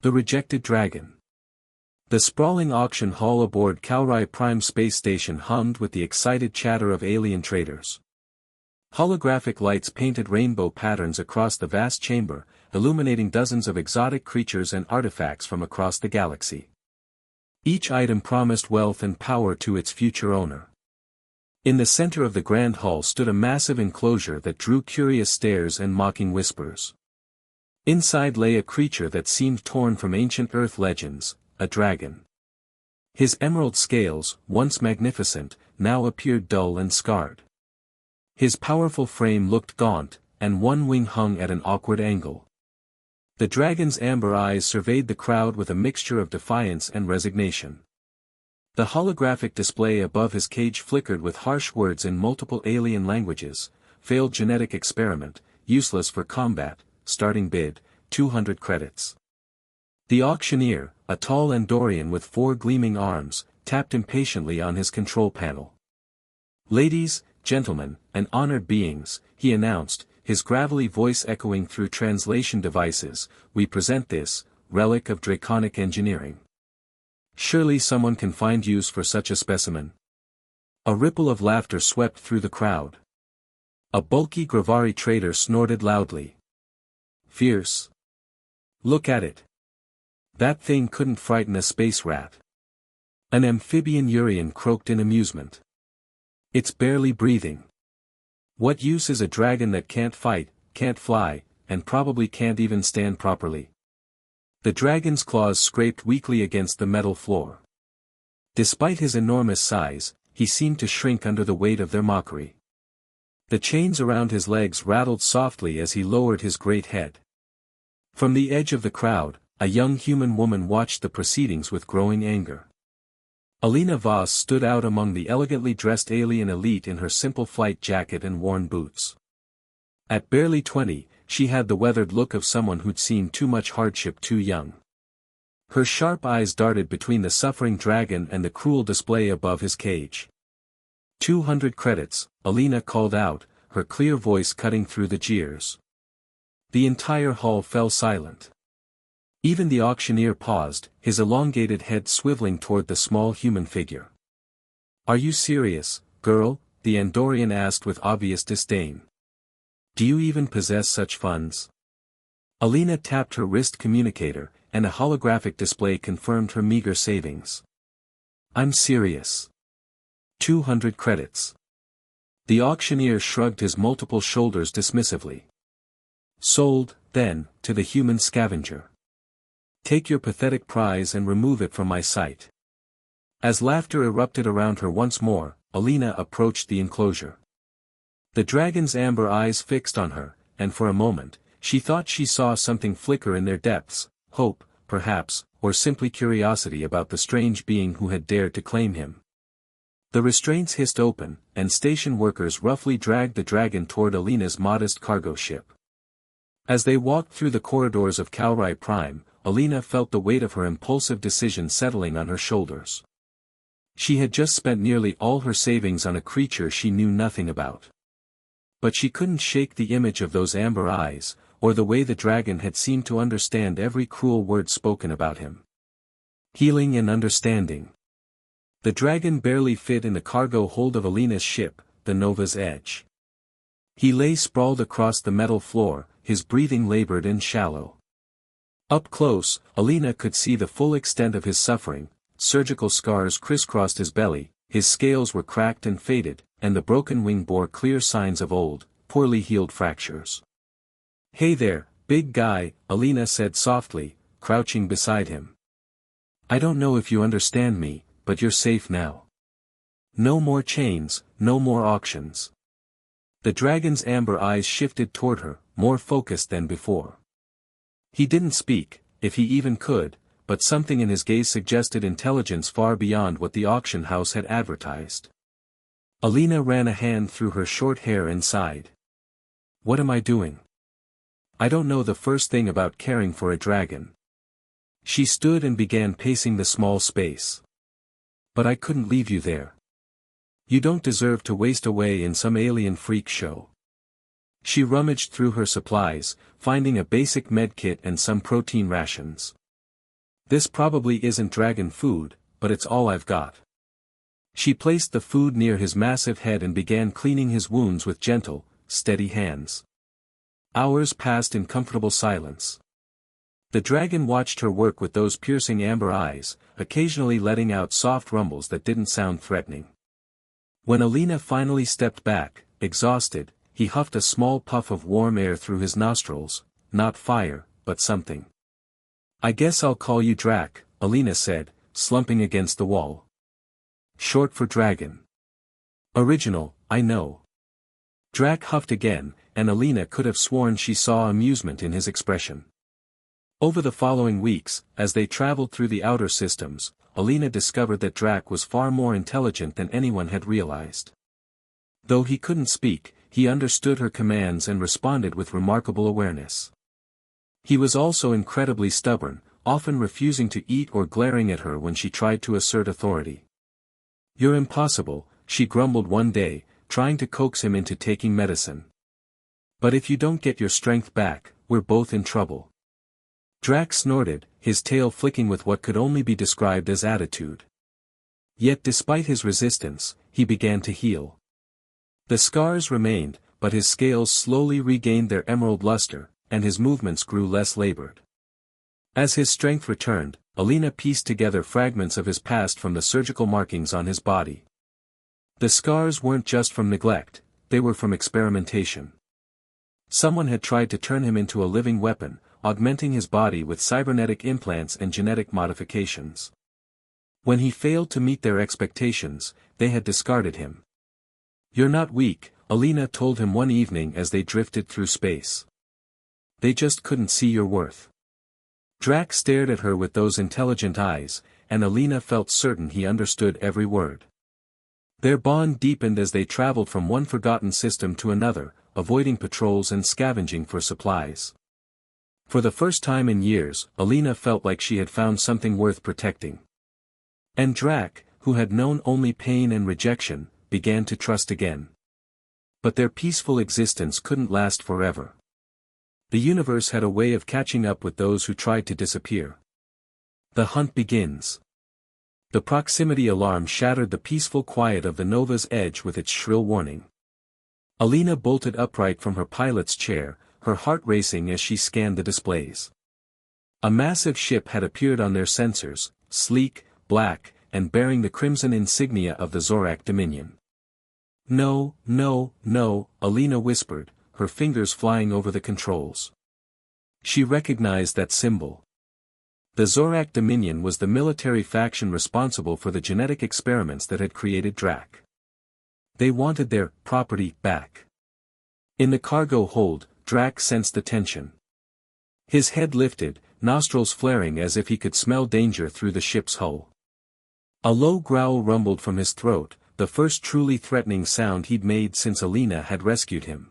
The Rejected Dragon. The sprawling auction hall aboard Kaurai Prime space station hummed with the excited chatter of alien traders. Holographic lights painted rainbow patterns across the vast chamber, illuminating dozens of exotic creatures and artifacts from across the galaxy. Each item promised wealth and power to its future owner. In the center of the grand hall stood a massive enclosure that drew curious stares and mocking whispers. Inside lay a creature that seemed torn from ancient Earth legends, a dragon. His emerald scales, once magnificent, now appeared dull and scarred. His powerful frame looked gaunt, and one wing hung at an awkward angle. The dragon's amber eyes surveyed the crowd with a mixture of defiance and resignation. The holographic display above his cage flickered with harsh words in multiple alien languages: failed genetic experiment, useless for combat, starting bid, 200 credits. The auctioneer, a tall Andorian with 4 gleaming arms, tapped impatiently on his control panel. "Ladies, gentlemen, and honored beings," he announced, his gravelly voice echoing through translation devices, "we present this relic of draconic engineering. Surely someone can find use for such a specimen." A ripple of laughter swept through the crowd. A bulky Gravari trader snorted loudly. "Fierce. Look at it. That thing couldn't frighten a space rat." An amphibian Urian croaked in amusement. "It's barely breathing. What use is a dragon that can't fight, can't fly, and probably can't even stand properly?" The dragon's claws scraped weakly against the metal floor. Despite his enormous size, he seemed to shrink under the weight of their mockery. The chains around his legs rattled softly as he lowered his great head. From the edge of the crowd, a young human woman watched the proceedings with growing anger. Alina Voss stood out among the elegantly dressed alien elite in her simple flight jacket and worn boots. At barely 20, she had the weathered look of someone who'd seen too much hardship too young. Her sharp eyes darted between the suffering dragon and the cruel display above his cage. 200 credits, Alina called out, her clear voice cutting through the jeers. The entire hall fell silent. Even the auctioneer paused, his elongated head swiveling toward the small human figure. "Are you serious, girl?" the Andorian asked with obvious disdain. "Do you even possess such funds?" Alina tapped her wrist communicator, and a holographic display confirmed her meager savings. "I'm serious. 200 credits." The auctioneer shrugged his multiple shoulders dismissively. "Sold, then, to the human scavenger. Take your pathetic prize and remove it from my sight." As laughter erupted around her once more, Alina approached the enclosure. The dragon's amber eyes fixed on her, and for a moment, she thought she saw something flicker in their depths, hope, perhaps, or simply curiosity about the strange being who had dared to claim him. The restraints hissed open, and station workers roughly dragged the dragon toward Alina's modest cargo ship. As they walked through the corridors of Kaurai Prime, Alina felt the weight of her impulsive decision settling on her shoulders. She had just spent nearly all her savings on a creature she knew nothing about. But she couldn't shake the image of those amber eyes, or the way the dragon had seemed to understand every cruel word spoken about him. Healing and understanding. The dragon barely fit in the cargo hold of Alina's ship, the Nova's Edge. He lay sprawled across the metal floor, his breathing labored and shallow. Up close, Alina could see the full extent of his suffering. Surgical scars crisscrossed his belly, his scales were cracked and faded, and the broken wing bore clear signs of old, poorly healed fractures. "Hey there, big guy," Alina said softly, crouching beside him. "I don't know if you understand me, but you're safe now. No more chains, no more auctions." The dragon's amber eyes shifted toward her, more focused than before. He didn't speak, if he even could, but something in his gaze suggested intelligence far beyond what the auction house had advertised. Alina ran a hand through her short hair and sighed. "What am I doing? I don't know the first thing about caring for a dragon." She stood and began pacing the small space. "But I couldn't leave you there. You don't deserve to waste away in some alien freak show." She rummaged through her supplies, finding a basic med kit and some protein rations. This probably isn't dragon food, but it's all I've got. She placed the food near his massive head and began cleaning his wounds with gentle, steady hands. Hours passed in comfortable silence. The dragon watched her work with those piercing amber eyes, occasionally letting out soft rumbles that didn't sound threatening. When Alina finally stepped back, exhausted, he huffed a small puff of warm air through his nostrils, not fire, but something. "I guess I'll call you Drac," Alina said, slumping against the wall. "Short for dragon. Original, I know." Drac huffed again, and Alina could have sworn she saw amusement in his expression. Over the following weeks, as they traveled through the outer systems, Alina discovered that Drac was far more intelligent than anyone had realized. Though he couldn't speak, he understood her commands and responded with remarkable awareness. He was also incredibly stubborn, often refusing to eat or glaring at her when she tried to assert authority. "You're impossible," she grumbled one day, trying to coax him into taking medicine. "But if you don't get your strength back, we're both in trouble." Drac snorted, his tail flicking with what could only be described as attitude. Yet despite his resistance, he began to heal. The scars remained, but his scales slowly regained their emerald luster, and his movements grew less labored. As his strength returned, Alina pieced together fragments of his past from the surgical markings on his body. The scars weren't just from neglect, they were from experimentation. Someone had tried to turn him into a living weapon, augmenting his body with cybernetic implants and genetic modifications. When he failed to meet their expectations, they had discarded him. "You're not weak," Alina told him one evening as they drifted through space. "They just couldn't see your worth." Drac stared at her with those intelligent eyes, and Alina felt certain he understood every word. Their bond deepened as they traveled from one forgotten system to another, avoiding patrols and scavenging for supplies. For the first time in years, Alina felt like she had found something worth protecting. And Drac, who had known only pain and rejection, began to trust again. But their peaceful existence couldn't last forever. The universe had a way of catching up with those who tried to disappear. The hunt begins. The proximity alarm shattered the peaceful quiet of the Nova's edge with its shrill warning. Alina bolted upright from her pilot's chair, her heart racing as she scanned the displays. A massive ship had appeared on their sensors, sleek, black, and bearing the crimson insignia of the Zorak Dominion. "No, no, no," Alina whispered, her fingers flying over the controls. She recognized that symbol. The Zorak Dominion was the military faction responsible for the genetic experiments that had created Drac. They wanted their property back. In the cargo hold, Drac sensed the tension. His head lifted, nostrils flaring as if he could smell danger through the ship's hull. A low growl rumbled from his throat, the first truly threatening sound he'd made since Alina had rescued him.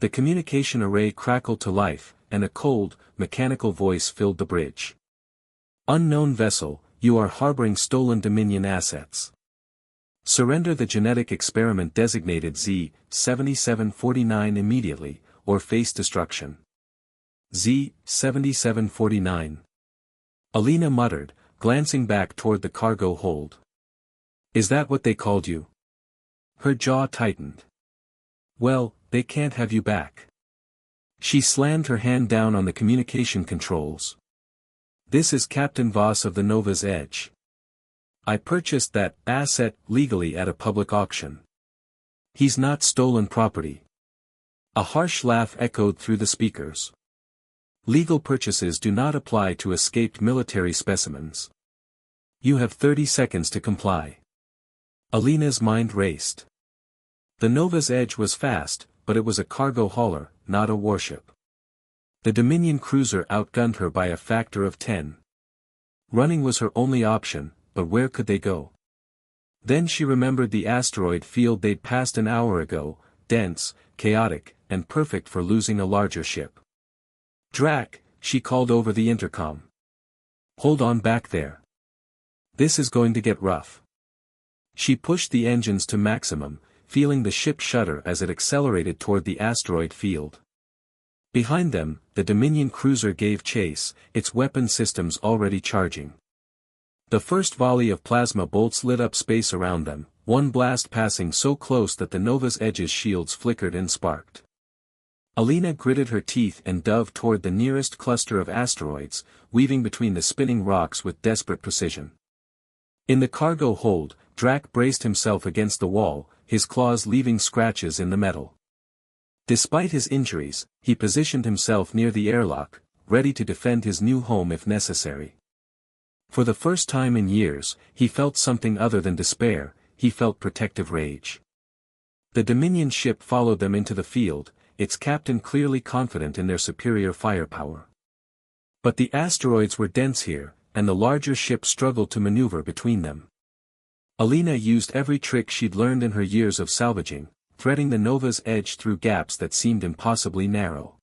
The communication array crackled to life, and a cold, mechanical voice filled the bridge. "Unknown vessel, you are harboring stolen Dominion assets. Surrender the genetic experiment designated Z-7749 immediately, or face destruction." Z-7749. Alina muttered, glancing back toward the cargo hold. "Is that what they called you?" Her jaw tightened. "Well, they can't have you back." She slammed her hand down on the communication controls. "This is Captain Voss of the Nova's Edge. I purchased that asset legally at a public auction. He's not stolen property." A harsh laugh echoed through the speakers. "Legal purchases do not apply to escaped military specimens. You have 30 seconds to comply." Alina's mind raced. The Nova's Edge was fast, but it was a cargo hauler, not a warship. The Dominion cruiser outgunned her by a factor of 10. Running was her only option, but where could they go? Then she remembered the asteroid field they'd passed an hour ago, dense, chaotic, and perfect for losing a larger ship. "Drac," she called over the intercom. "Hold on back there. This is going to get rough." She pushed the engines to maximum, feeling the ship shudder as it accelerated toward the asteroid field. Behind them, the Dominion cruiser gave chase, its weapon systems already charging. The first volley of plasma bolts lit up space around them, one blast passing so close that the Nova's Edge's shields flickered and sparked. Alina gritted her teeth and dove toward the nearest cluster of asteroids, weaving between the spinning rocks with desperate precision. In the cargo hold, Drac braced himself against the wall, his claws leaving scratches in the metal. Despite his injuries, he positioned himself near the airlock, ready to defend his new home if necessary. For the first time in years, he felt something other than despair, he felt protective rage. The Dominion ship followed them into the field, its captain clearly confident in their superior firepower. But the asteroids were dense here, and the larger ship struggled to maneuver between them. Alina used every trick she'd learned in her years of salvaging, threading the Nova's Edge through gaps that seemed impossibly narrow.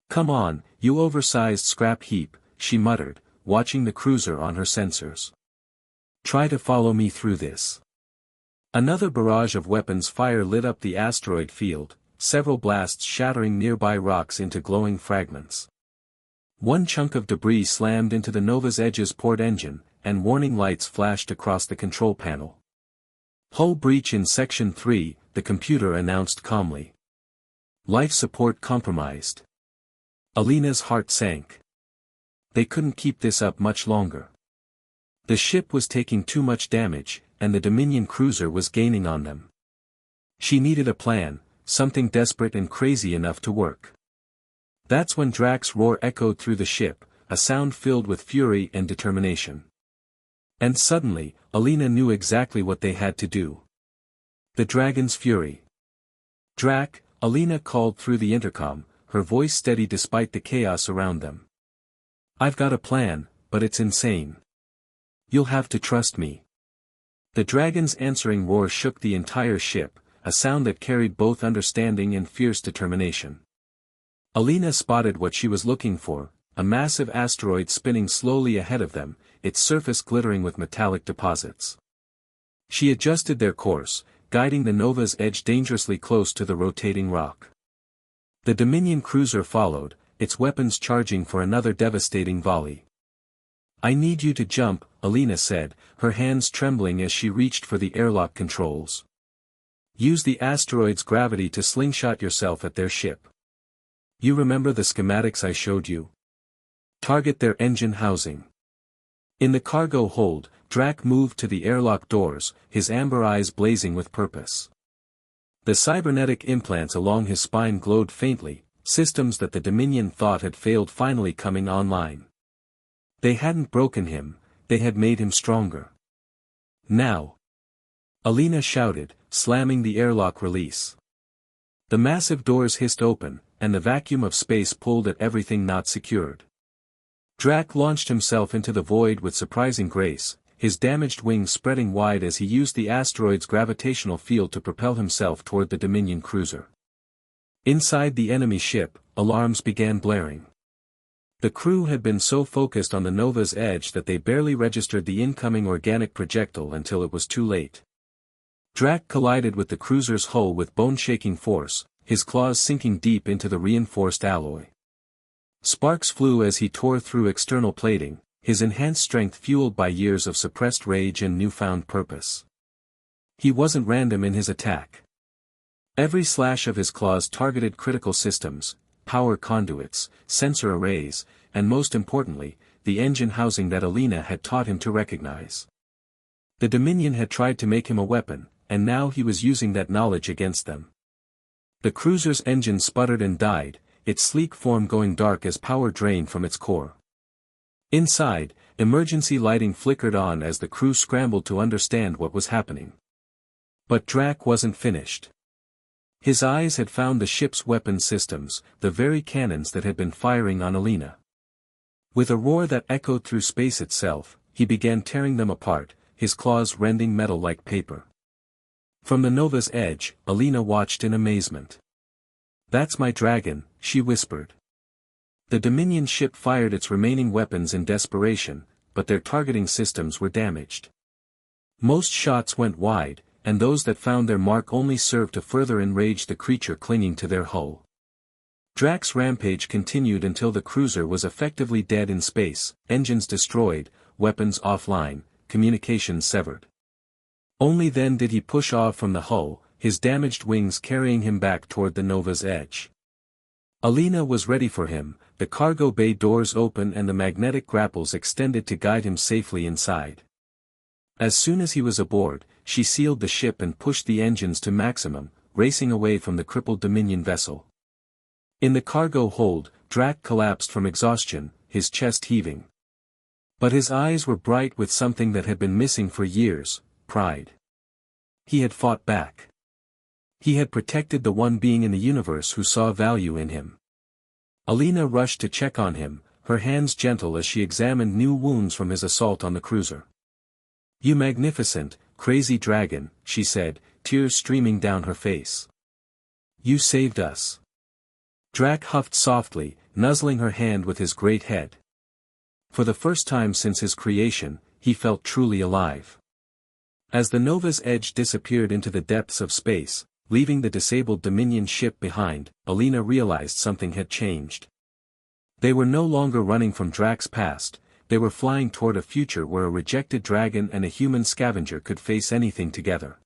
"Come on, you oversized scrap heap," she muttered, watching the cruiser on her sensors. "Try to follow me through this." Another barrage of weapons fire lit up the asteroid field, several blasts shattering nearby rocks into glowing fragments. One chunk of debris slammed into the Nova's Edge's port engine, and warning lights flashed across the control panel. "Hull breach in Section 3, the computer announced calmly. "Life support compromised." Alina's heart sank. They couldn't keep this up much longer. The ship was taking too much damage, and the Dominion cruiser was gaining on them. She needed a plan, something desperate and crazy enough to work. That's when Drac's roar echoed through the ship, a sound filled with fury and determination. And suddenly, Alina knew exactly what they had to do. The dragon's fury. "Drac," Alina called through the intercom, her voice steady despite the chaos around them. "I've got a plan, but it's insane. You'll have to trust me." The dragon's answering roar shook the entire ship, a sound that carried both understanding and fierce determination. Alina spotted what she was looking for, a massive asteroid spinning slowly ahead of them, its surface glittering with metallic deposits. She adjusted their course, guiding the Nova's Edge dangerously close to the rotating rock. The Dominion cruiser followed, its weapons charging for another devastating volley. "I need you to jump," Alina said, her hands trembling as she reached for the airlock controls. "Use the asteroid's gravity to slingshot yourself at their ship. You remember the schematics I showed you? Target their engine housing." In the cargo hold, Drac moved to the airlock doors, his amber eyes blazing with purpose. The cybernetic implants along his spine glowed faintly, systems that the Dominion thought had failed finally coming online. They hadn't broken him, they had made him stronger. "Now!" Alina shouted, slamming the airlock release. The massive doors hissed open, and the vacuum of space pulled at everything not secured. Drac launched himself into the void with surprising grace, his damaged wings spreading wide as he used the asteroid's gravitational field to propel himself toward the Dominion cruiser. Inside the enemy ship, alarms began blaring. The crew had been so focused on the Nova's Edge that they barely registered the incoming organic projectile until it was too late. Drac collided with the cruiser's hull with bone-shaking force, his claws sinking deep into the reinforced alloy. Sparks flew as he tore through external plating, his enhanced strength fueled by years of suppressed rage and newfound purpose. He wasn't random in his attack. Every slash of his claws targeted critical systems, power conduits, sensor arrays, and most importantly, the engine housing that Alina had taught him to recognize. The Dominion had tried to make him a weapon, and now he was using that knowledge against them. The cruiser's engine sputtered and died, its sleek form going dark as power drained from its core. Inside, emergency lighting flickered on as the crew scrambled to understand what was happening. But Drac wasn't finished. His eyes had found the ship's weapon systems, the very cannons that had been firing on Alina. With a roar that echoed through space itself, he began tearing them apart, his claws rending metal like paper. From the Nova's Edge, Alina watched in amazement. "That's my dragon," she whispered. The Dominion ship fired its remaining weapons in desperation, but their targeting systems were damaged. Most shots went wide, and those that found their mark only served to further enrage the creature clinging to their hull. Drax's rampage continued until the cruiser was effectively dead in space, engines destroyed, weapons offline, communications severed. Only then did he push off from the hull, his damaged wings carrying him back toward the Nova's edge. Alina was ready for him, the cargo bay doors open and the magnetic grapples extended to guide him safely inside. As soon as he was aboard, she sealed the ship and pushed the engines to maximum, racing away from the crippled Dominion vessel. In the cargo hold, Drax collapsed from exhaustion, his chest heaving. But his eyes were bright with something that had been missing for years, pride. He had fought back. He had protected the one being in the universe who saw value in him. Alina rushed to check on him, her hands gentle as she examined new wounds from his assault on the cruiser. "You magnificent, crazy dragon," she said, tears streaming down her face. "You saved us." Drax huffed softly, nuzzling her hand with his great head. For the first time since his creation, he felt truly alive. As the Nova's edge disappeared into the depths of space, leaving the disabled Dominion ship behind, Alina realized something had changed. They were no longer running from Drax's past, they were flying toward a future where a rejected dragon and a human scavenger could face anything together.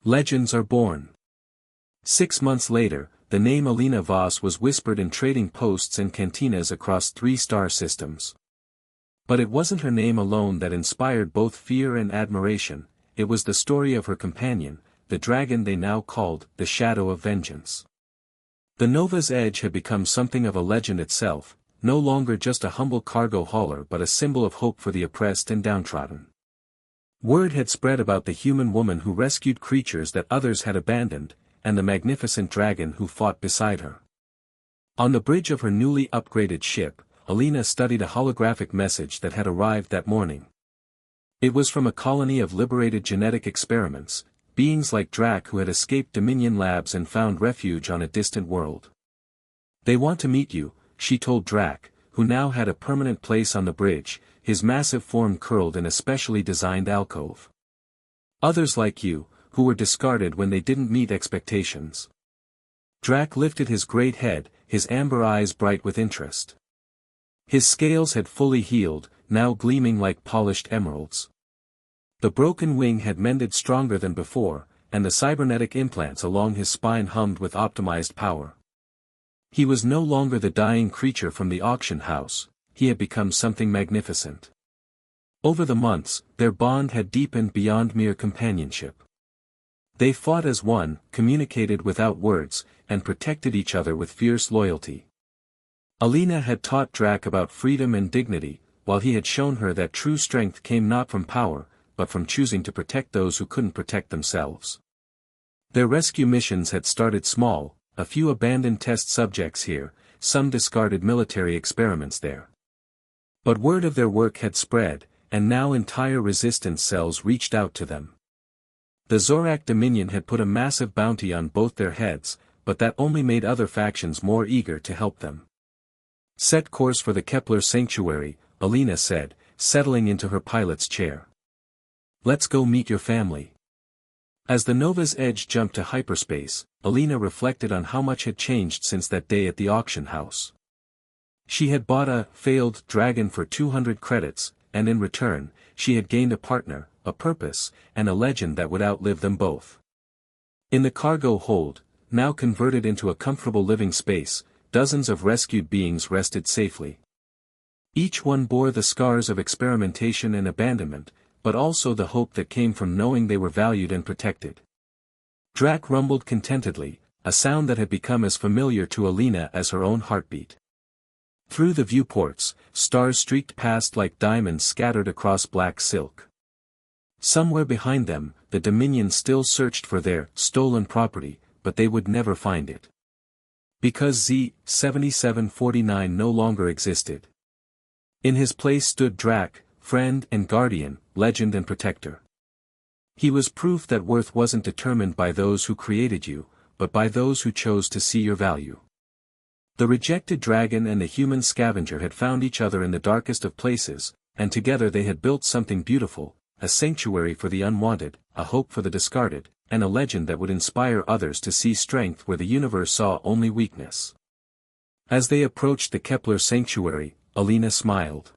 Legends are born. 6 months later, the name Alina Voss was whispered in trading posts and cantinas across 3 star systems. But it wasn't her name alone that inspired both fear and admiration, it was the story of her companion, the dragon they now called the Shadow of Vengeance. The Nova's Edge had become something of a legend itself, no longer just a humble cargo hauler but a symbol of hope for the oppressed and downtrodden. Word had spread about the human woman who rescued creatures that others had abandoned, and the magnificent dragon who fought beside her. On the bridge of her newly upgraded ship, Alina studied a holographic message that had arrived that morning. It was from a colony of liberated genetic experiments, beings like Drax who had escaped Dominion labs and found refuge on a distant world. "They want to meet you," she told Drax, who now had a permanent place on the bridge, his massive form curled in a specially designed alcove. "Others like you, who were discarded when they didn't meet expectations." Drax lifted his great head, his amber eyes bright with interest. His scales had fully healed, now gleaming like polished emeralds. The broken wing had mended stronger than before, and the cybernetic implants along his spine hummed with optimized power. He was no longer the dying creature from the auction house, he had become something magnificent. Over the months, their bond had deepened beyond mere companionship. They fought as one, communicated without words, and protected each other with fierce loyalty. Alina had taught Drax about freedom and dignity, while he had shown her that true strength came not from power, but from choosing to protect those who couldn't protect themselves. Their rescue missions had started small, a few abandoned test subjects here, some discarded military experiments there. But word of their work had spread, and now entire resistance cells reached out to them. The Zorak Dominion had put a massive bounty on both their heads, but that only made other factions more eager to help them. "Set course for the Kepler Sanctuary," Alina said, settling into her pilot's chair. "Let's go meet your family." As the Nova's Edge jumped to hyperspace, Alina reflected on how much had changed since that day at the auction house. She had bought a failed dragon for 200 credits, and in return, she had gained a partner, a purpose, and a legend that would outlive them both. In the cargo hold, now converted into a comfortable living space, dozens of rescued beings rested safely. Each one bore the scars of experimentation and abandonment, but also the hope that came from knowing they were valued and protected. Drax rumbled contentedly, a sound that had become as familiar to Alina as her own heartbeat. Through the viewports, stars streaked past like diamonds scattered across black silk. Somewhere behind them, the Dominion still searched for their stolen property, but they would never find it. Because Z-7749 no longer existed. In his place stood Drax, friend and guardian, legend and protector. He was proof that worth wasn't determined by those who created you, but by those who chose to see your value. The rejected dragon and the human scavenger had found each other in the darkest of places, and together they had built something beautiful, a sanctuary for the unwanted, a hope for the discarded, and a legend that would inspire others to see strength where the universe saw only weakness. As they approached the Kepler sanctuary, Alina smiled.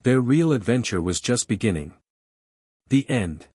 Their real adventure was just beginning. The end.